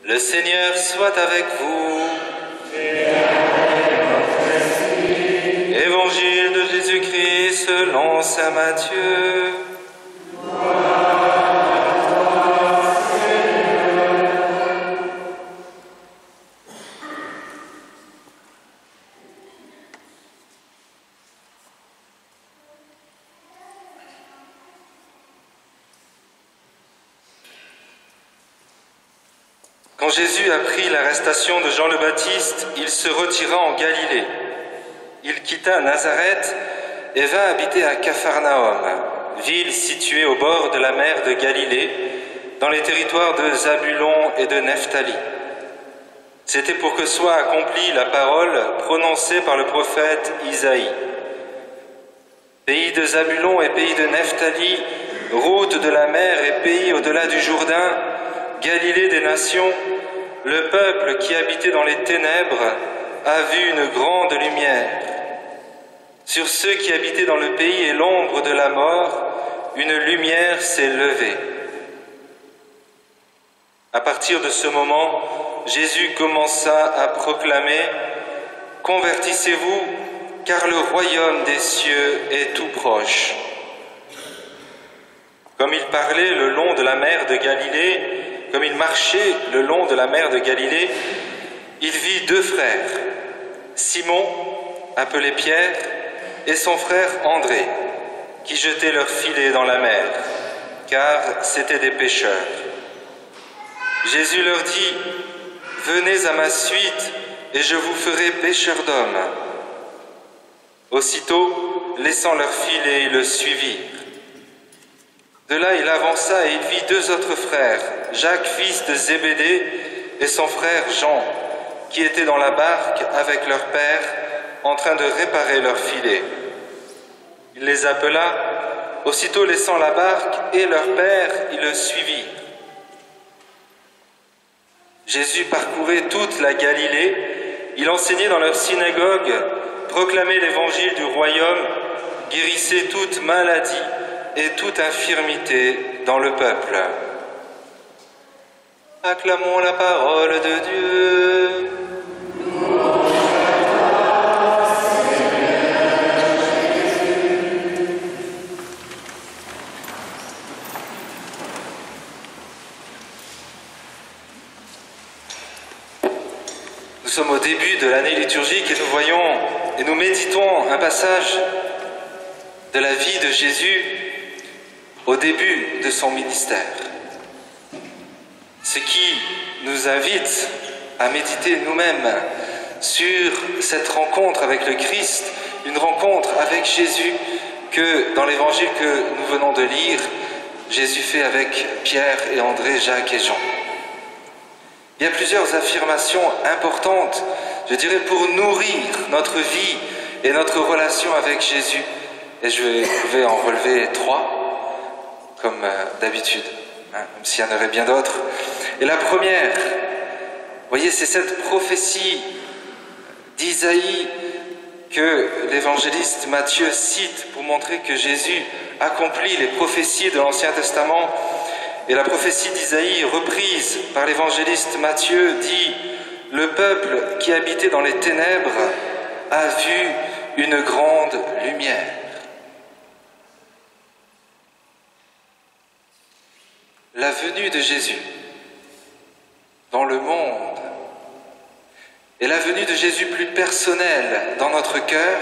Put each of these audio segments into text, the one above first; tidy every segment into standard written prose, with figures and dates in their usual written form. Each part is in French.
Le Seigneur soit avec vous. Évangile de Jésus-Christ selon saint Matthieu. Quand Jésus apprit l'arrestation de Jean le Baptiste, il se retira en Galilée. Il quitta Nazareth et vint habiter à Capharnaüm, ville située au bord de la mer de Galilée, dans les territoires de Zabulon et de Nephtali. C'était pour que soit accomplie la parole prononcée par le prophète Isaïe. Pays de Zabulon et pays de Nephtali, route de la mer et pays au-delà du Jourdain, Galilée des nations, le peuple qui habitait dans les ténèbres a vu une grande lumière. Sur ceux qui habitaient dans le pays et l'ombre de la mort, une lumière s'est levée. À partir de ce moment, Jésus commença à proclamer « Convertissez-vous, car le royaume des cieux est tout proche. » Comme il parlait le long de la mer de Galilée, comme il marchait le long de la mer de Galilée, il vit deux frères, Simon, appelé Pierre, et son frère André, qui jetaient leurs filets dans la mer, car c'étaient des pêcheurs. Jésus leur dit « Venez à ma suite, et je vous ferai pêcheurs d'hommes. » Aussitôt, laissant leurs filets, ils le suivirent. De là, il avança et il vit deux autres frères, Jacques, fils de Zébédée, et son frère Jean, qui étaient dans la barque avec leur père, en train de réparer leurs filets. Il les appela, aussitôt laissant la barque et leur père, ils le suivirent. Jésus parcourait toute la Galilée, il enseignait dans leur synagogue, proclamait l'évangile du royaume, guérissait toute maladie et toute infirmité dans le peuple. Acclamons la parole de Dieu. Nous sommes au début de l'année liturgique et nous voyons et nous méditons un passage de la vie de Jésus au début de son ministère. Ce qui nous invite à méditer nous-mêmes sur cette rencontre avec le Christ, une rencontre avec Jésus que dans l'évangile que nous venons de lire, Jésus fait avec Pierre et André, Jacques et Jean. Il y a plusieurs affirmations importantes, je dirais, pour nourrir notre vie et notre relation avec Jésus. Et je vais en relever 3, comme d'habitude, même s'il y en aurait bien d'autres. Et la première, vous voyez, c'est cette prophétie d'Isaïe que l'évangéliste Matthieu cite pour montrer que Jésus accomplit les prophéties de l'Ancien Testament. Et la prophétie d'Isaïe, reprise par l'évangéliste Matthieu, dit « Le peuple qui habitait dans les ténèbres a vu une grande lumière. » La venue de Jésus dans le monde et la venue de Jésus plus personnelle dans notre cœur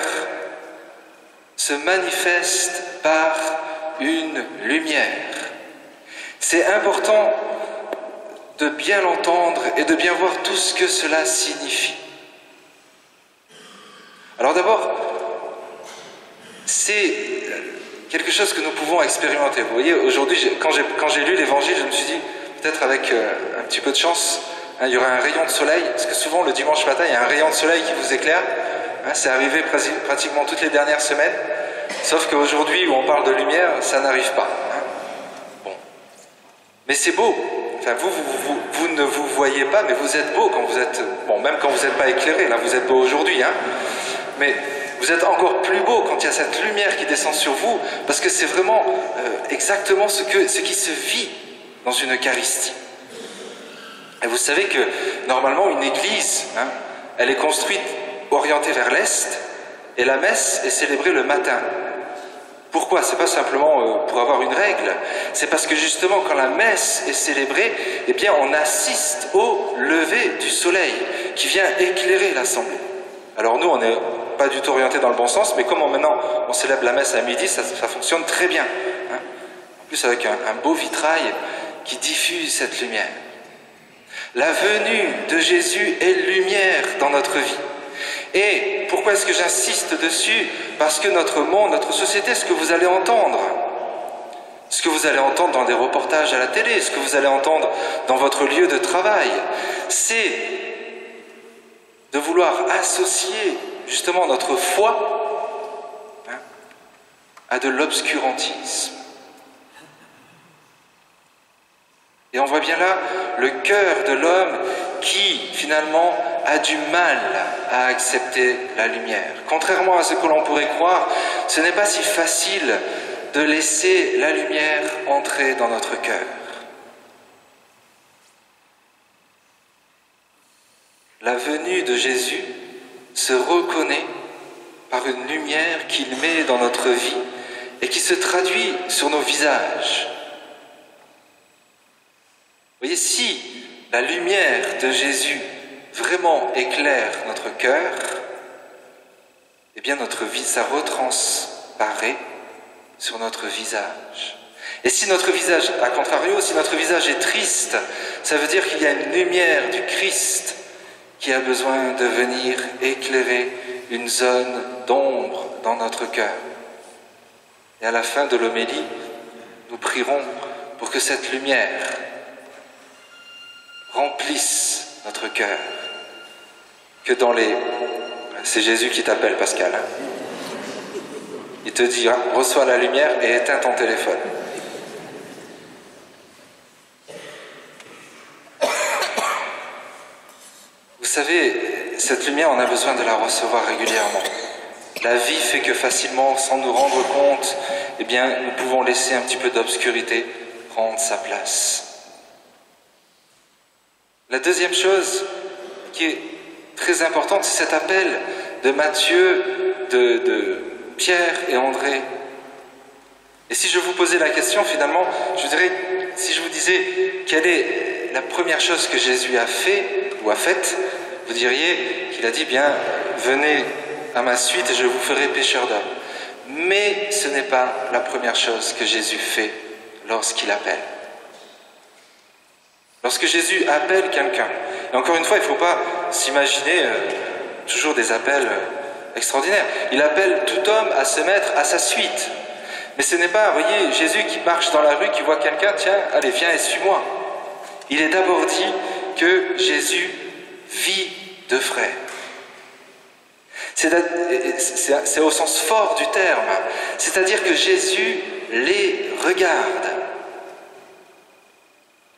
se manifeste par une lumière. C'est important de bien l'entendre et de bien voir tout ce que cela signifie. Alors d'abord, c'est quelque chose que nous pouvons expérimenter. Vous voyez, aujourd'hui, quand j'ai lu l'Évangile, je me suis dit, peut-être avec un petit peu de chance, il y aura un rayon de soleil, parce que souvent, le dimanche matin, il y a un rayon de soleil qui vous éclaire. C'est arrivé pratiquement toutes les dernières semaines, sauf qu'aujourd'hui, où on parle de lumière, ça n'arrive pas. Bon. Mais c'est beau. Enfin, vous ne vous voyez pas, mais vous êtes beau quand vous êtes... Bon, même quand vous n'êtes pas éclairé, là, vous êtes beau aujourd'hui, mais vous êtes encore plus beau quand il y a cette lumière qui descend sur vous, parce que c'est vraiment exactement ce qui se vit dans une Eucharistie. Et vous savez que normalement une église, elle est construite orientée vers l'est, et la messe est célébrée le matin. Pourquoi? C'est pas simplement pour avoir une règle, c'est parce que justement quand la messe est célébrée, eh bien on assiste au lever du soleil qui vient éclairer l'assemblée. Alors nous on n'est pas du tout orienté dans le bon sens, mais comme maintenant on célèbre la messe à midi, ça fonctionne très bien. En plus avec un beau vitrail qui diffuse cette lumière. La venue de Jésus est lumière dans notre vie. Et pourquoi est-ce que j'insiste dessus? Parce que notre monde, notre société, ce que vous allez entendre dans des reportages à la télé, ce que vous allez entendre dans votre lieu de travail, c'est de vouloir associer justement notre foi à de l'obscurantisme. Et on voit bien là le cœur de l'homme qui, finalement, a du mal à accepter la lumière. Contrairement à ce que l'on pourrait croire, ce n'est pas si facile de laisser la lumière entrer dans notre cœur. La venue de Jésus se reconnaît par une lumière qu'il met dans notre vie et qui se traduit sur nos visages. Vous voyez, si la lumière de Jésus vraiment éclaire notre cœur, eh bien notre vie, ça retransparaît sur notre visage. Et si notre visage, à contrario, si notre visage est triste, ça veut dire qu'il y a une lumière du Christ qui a besoin de venir éclairer une zone d'ombre dans notre cœur. Et à la fin de l'homélie, nous prierons pour que cette lumière remplisse notre cœur. Que dans les... C'est Jésus qui t'appelle, Pascal. Il te dit, reçois la lumière et éteins ton téléphone. Vous savez, cette lumière, on a besoin de la recevoir régulièrement. La vie fait que facilement, sans nous rendre compte, eh bien, nous pouvons laisser un petit peu d'obscurité prendre sa place. La deuxième chose qui est très importante, c'est cet appel de Matthieu, de Pierre et André. Et si je vous posais la question, finalement, je dirais, si je vous disais quelle est la première chose que Jésus a fait ou a faite, vous diriez qu'il a dit, bien, venez à ma suite et je vous ferai pécheurs d'hommes. Mais ce n'est pas la première chose que Jésus fait lorsqu'il appelle. Lorsque Jésus appelle quelqu'un, et encore une fois, il ne faut pas s'imaginer toujours des appels extraordinaires. Il appelle tout homme à se mettre à sa suite. Mais ce n'est pas, vous voyez, Jésus qui marche dans la rue, qui voit quelqu'un, tiens, allez, viens et suis-moi. Il est d'abord dit que Jésus vit de frères. C'est au sens fort du terme, c'est-à-dire que Jésus les regarde.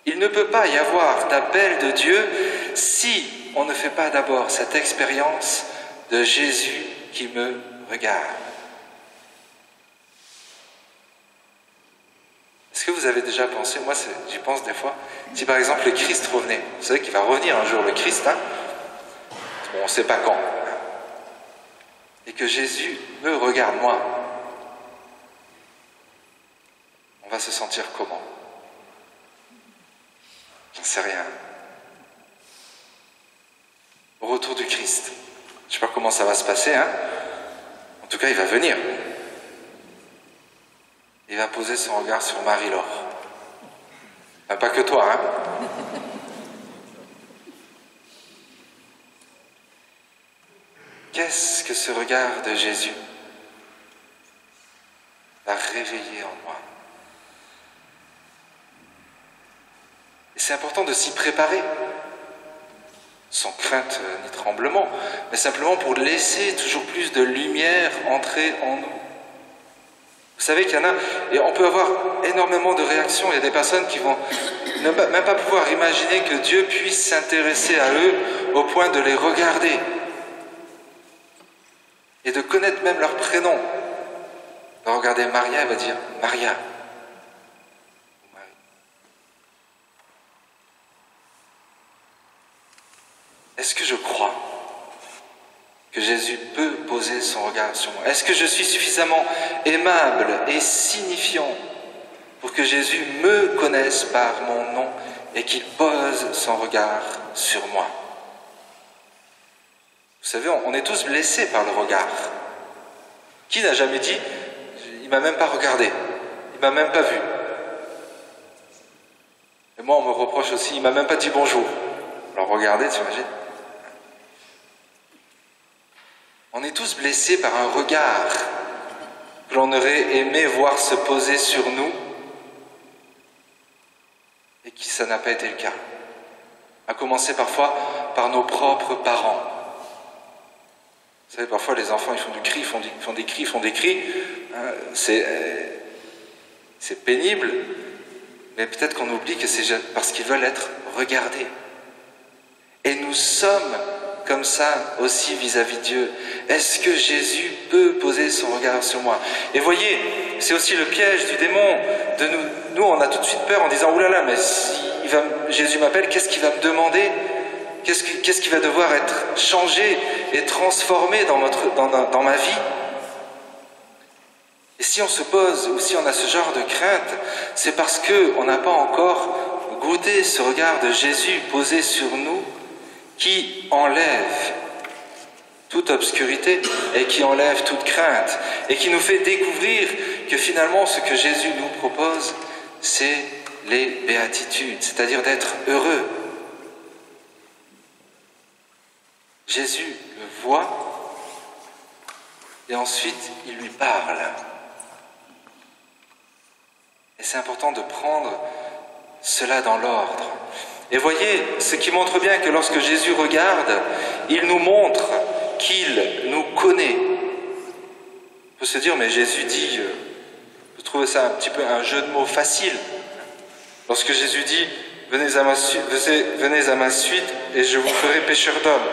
Il ne peut pas y avoir d'appel de Dieu si on ne fait pas d'abord cette expérience de Jésus qui me regarde. Est-ce que vous avez déjà pensé, moi j'y pense des fois, si par exemple le Christ revenait, vous savez qu'il va revenir un jour le Christ, bon, on ne sait pas quand, et que Jésus me regarde moi, on va se sentir comment? J'en sais rien. Au retour du Christ, je ne sais pas comment ça va se passer, en tout cas il va venir. Il va poser son regard sur Marie-Laure. Pas que toi, Qu'est-ce que ce regard de Jésus va réveiller en moi? Et c'est important de s'y préparer, sans crainte ni tremblement, mais simplement pour laisser toujours plus de lumière entrer en nous. Vous savez qu'il y en a, et on peut avoir énormément de réactions. Il y a des personnes qui vont même pas pouvoir imaginer que Dieu puisse s'intéresser à eux au point de les regarder et de connaître même leur prénom. On va regarder Maria, elle va dire Maria. est-ce que je crois que Jésus peut poser son regard sur moi? Est-ce que je suis suffisamment aimable et signifiant pour que Jésus me connaisse par mon nom et qu'il pose son regard sur moi? Vous savez, on est tous blessés par le regard. Qui n'a jamais dit « il m'a même pas regardé, il m'a même pas vu ». Et moi, on me reproche aussi « il m'a même pas dit bonjour ». Alors regardez, tu imagines? On est tous blessés par un regard que l'on aurait aimé voir se poser sur nous et qui ça n'a pas été le cas. À commencer parfois par nos propres parents. Vous savez, parfois les enfants ils font du cri, ils font des cris. C'est pénible, mais peut-être qu'on oublie que c'est parce qu'ils veulent être regardés. Et nous sommes comme ça aussi vis-à-vis de Dieu. Est-ce que Jésus peut poser son regard sur moi? Et voyez, c'est aussi le piège du démon. Nous, on a tout de suite peur en disant « oulala, mais si Jésus m'appelle, qu'est-ce qu'il va me demander? Qu'est-ce qui va devoir être changé et transformé dans ma vie ?» Et si on se pose, ou si on a ce genre de crainte, c'est parce qu'on n'a pas encore goûté ce regard de Jésus posé sur nous, qui enlève toute obscurité et qui enlève toute crainte et qui nous fait découvrir que finalement ce que Jésus nous propose, c'est les béatitudes, c'est-à-dire d'être heureux. Jésus le voit et ensuite il lui parle. Et c'est important de prendre cela dans l'ordre. Et voyez, ce qui montre bien que lorsque Jésus regarde, il nous montre qu'il nous connaît. On peut se dire, mais Jésus dit, je trouve ça un petit peu un jeu de mots facile. Lorsque Jésus dit, venez à ma suite et je vous ferai pécheurs d'hommes.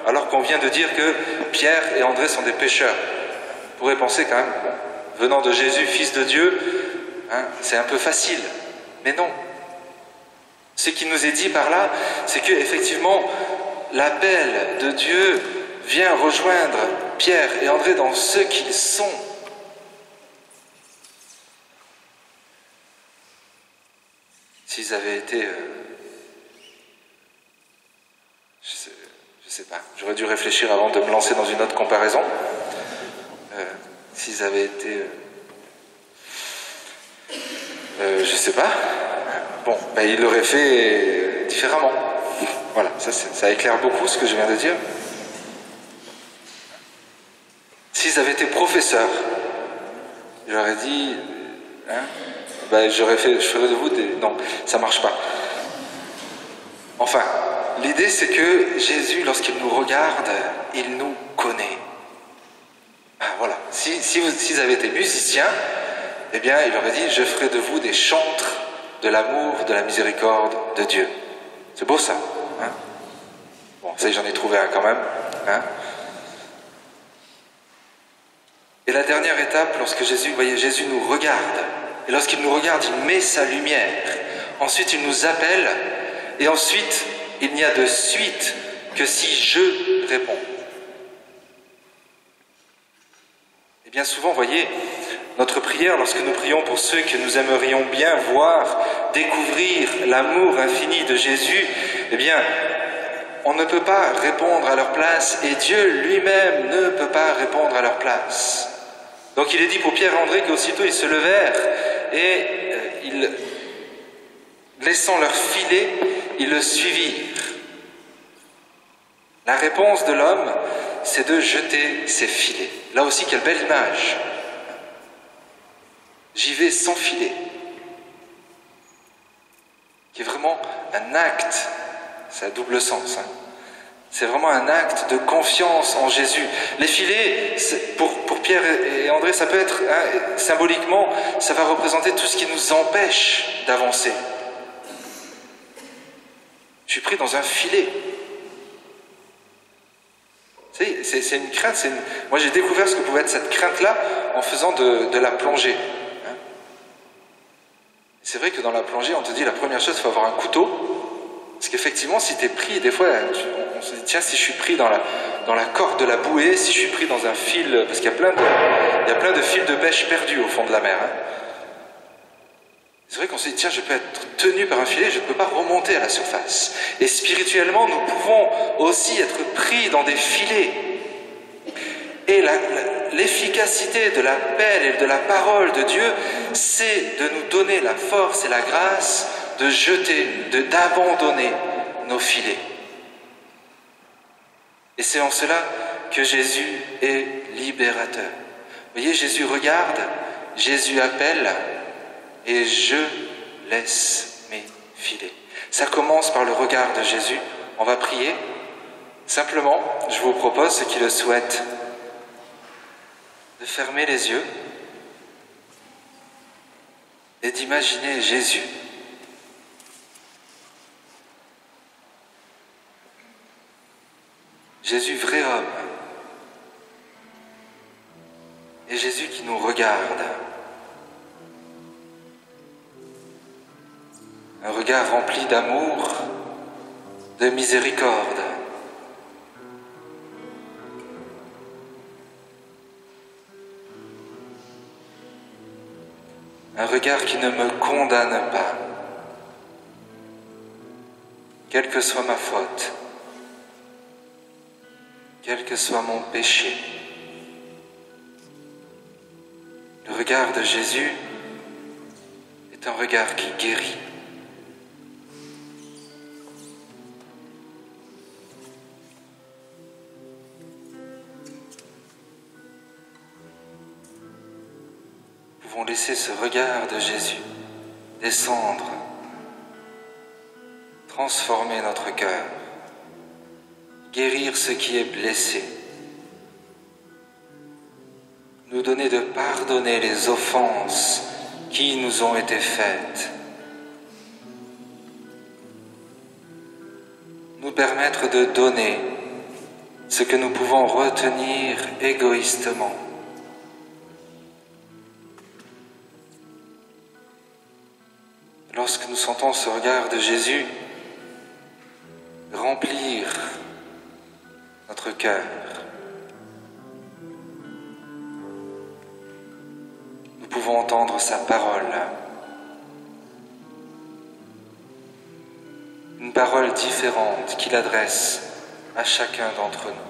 Alors qu'on vient de dire que Pierre et André sont des pécheurs. On pourrait penser quand même, bon, venant de Jésus, fils de Dieu, c'est un peu facile. Mais non. Ce qui nous est dit par là, c'est que effectivement, l'appel de Dieu vient rejoindre Pierre et André dans ce qu'ils sont. S'ils avaient été... je sais pas, j'aurais dû réfléchir avant de me lancer dans une autre comparaison. S'ils avaient été... je sais pas. Bon, ben, il l'aurait fait différemment. Voilà, ça éclaire beaucoup ce que je viens de dire. S'ils avaient été professeurs, j'aurais dit, ben, je ferais de vous des... Non, ça marche pas. Enfin, l'idée c'est que Jésus, lorsqu'il nous regarde, il nous connaît. Ben, voilà, s'ils avaient été musiciens, eh bien, il aurait dit, je ferai de vous des chantres de l'amour, de la miséricorde de Dieu. C'est beau ça, hein? Bon, ça j'en ai trouvé un quand même, hein? Et la dernière étape, lorsque Jésus nous regarde, et lorsqu'il nous regarde, il met sa lumière. Ensuite, il nous appelle, et ensuite, il n'y a de suite que si je réponds. Et bien souvent, voyez, notre prière, lorsque nous prions pour ceux que nous aimerions bien voir, découvrir l'amour infini de Jésus, eh bien, on ne peut pas répondre à leur place et Dieu lui-même ne peut pas répondre à leur place. Donc il est dit pour Pierre et André qu'aussitôt ils se levèrent et laissant leur filet, ils le suivirent. La réponse de l'homme, c'est de jeter ses filets. Là aussi, quelle belle image. J'y vais sans filet. Qui est vraiment un acte, c'est à double sens. C'est vraiment un acte de confiance en Jésus. Les filets, pour Pierre et André, ça peut être, symboliquement, ça va représenter tout ce qui nous empêche d'avancer. Je suis pris dans un filet. C'est une crainte. Moi, j'ai découvert ce que pouvait être cette crainte-là en faisant de la plongée. C'est vrai que dans la plongée, on te dit la première chose, il faut avoir un couteau Parce qu'effectivement, si tu es pris, des fois, on se dit, tiens, si je suis pris dans la corde de la bouée, si je suis pris dans un fil, parce qu'il y a plein de fils de pêche perdus au fond de la mer. Hein. C'est vrai qu'on se dit, tiens, je peux être tenu par un filet, je ne peux pas remonter à la surface. Et spirituellement, nous pouvons aussi être pris dans des filets. Et l'efficacité de l'appel et de la parole de Dieu, c'est de nous donner la force et la grâce de jeter, d'abandonner nos filets. Et c'est en cela que Jésus est libérateur. Vous voyez, Jésus regarde, Jésus appelle, et je laisse mes filets. Ça commence par le regard de Jésus. On va prier. Simplement, je vous propose, ceux qui le souhaitent, de fermer les yeux et d'imaginer Jésus. Jésus, vrai homme. Et Jésus qui nous regarde. Un regard rempli d'amour, de miséricorde. Un regard qui ne me condamne pas, quelle que soit ma faute, quel que soit mon péché. Le regard de Jésus est un regard qui guérit. Nous pouvons laisser ce regard de Jésus descendre, transformer notre cœur, guérir ce qui est blessé, nous donner de pardonner les offenses qui nous ont été faites, nous permettre de donner ce que nous pouvons retenir égoïstement. Lorsque nous sentons ce regard de Jésus remplir notre cœur, nous pouvons entendre sa parole, une parole différente qu'il adresse à chacun d'entre nous.